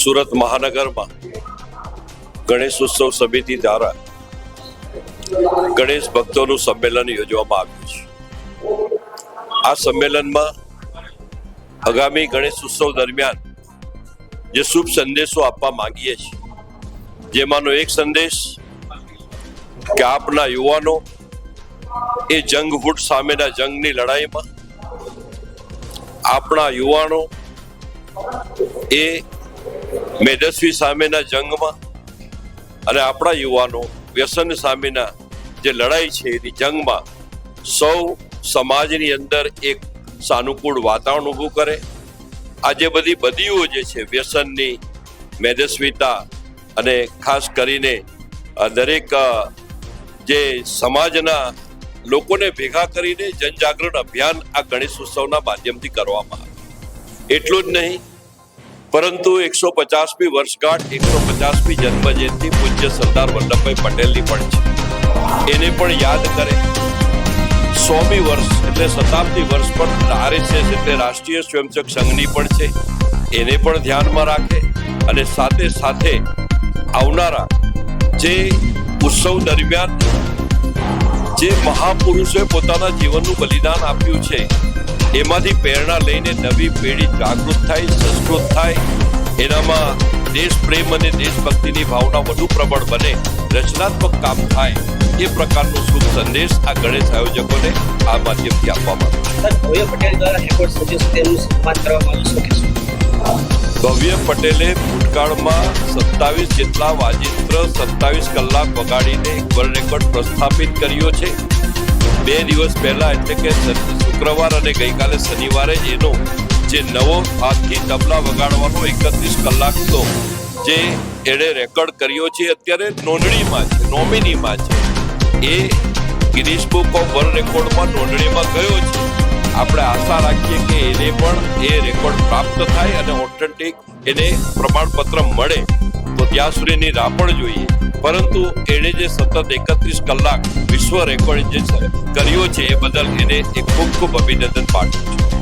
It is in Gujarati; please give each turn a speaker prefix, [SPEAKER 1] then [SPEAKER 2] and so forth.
[SPEAKER 1] સુરત મહાનગરમાં ગણેશ ઉત્સવ સમિતિ દ્વારા ગણેશ ભક્તોનું સંમેલન યોજવામાં આવ્યું છે. આ સંમેલનમાં આગામી ગણેશ ઉત્સવ દરમિયાન જે શુભ સંદેશો આપવા માંગીએ છીએ, જેમાંનો એક સંદેશ કે આપના યુવાનો એ જંગફૂટ સામેના જંગની લડાઈમાં, આપણા યુવાનો એ મેદસ્વી સામેના જંગમાં અને આપણા યુવાનો વ્યસન સામેના જે લડાઈ છે એની જંગમાં સૌ સમાજની અંદર એક સાનુકૂળ વાતાવરણ ઊભું કરે. આજે બધી બદીઓ જે છે વ્યસનની, મેદસ્વીતા અને ખાસ કરીને દરેક જે સમાજના લોકોને ભેગા કરીને જનજાગરણ અભિયાન આ ગણેશ ઉત્સવના માધ્યમથી કરવામાં આવે. એટલું જ નહીં, પરંતુ 150મી વર્ષગાંઠ, 150મી જન્મ જયંતિ પૂજ્ય સરદાર વલ્લભભાઈ પટેલની પણ છે, એને પણ યાદ કરે. 100મી વર્ષ એટલે શતાબ્દી વર્ષ પણ RSS એટલે રાષ્ટ્રીય સ્વયંસેવક સંઘની પણ છે, એને પણ ધ્યાનમાં રાખે. અને સાથે સાથે આવનારા જે ઉત્સવ દરમિયાન જે મહાપુરુષોએ પોતાના જીવનનું બલિદાન આપ્યું છે, એમાંથી પ્રેરણા લઈને નવી પેઢી જાગૃત થાય, સંસ્કૃત થાય, એનામાં દેશ પ્રેમ અને દેશભક્તિની ભાવના વધુ પ્રબળ બને, રચનાત્મક કામ થાય, એ પ્રકારનો શુભ સંદેશ આ ગણેશ આયોજકોને આ માધ્યમથી આપવામાં ભવ્ય પટેલે ભૂતકાળમાં 27 જેટલા વાજિંત્ર 27 કલાક વગાડીને એક વર્લ્ડ રેકોર્ડ પ્રસ્થાપિત કર્યો છે. 2 દિવસ પહેલા એટલે કે શુક્રવાર અને ગઈકાલે શનિવારે જ એનો જે નવો હાથથી તબલા વગાડવાનો 31 કલાકનો જે એણે રેકોર્ડ કર્યો છે, અત્યારે નોંધણીમાં છે, નોમિનીમાં છે. એ ગિનિસ બુક ઓફ વર્લ્ડ રેકોર્ડમાં નોંધણીમાં ગયો છે. આપણે આશા રાખીએ કે એને પણ એ રેકોર્ડ પ્રાપ્ત થાય અને ઓથેન્ટિક એને પ્રમાણપત્ર મળે, તો ત્યાં સુધીની રાહ પણ જોઈએ. પરંતુ એણે જે સતત 31 કલાક વિશ્વ રેકોર્ડ જે કર્યો છે એ બદલ એને એક ખૂબ ખૂબ અભિનંદન પાઠવું છું.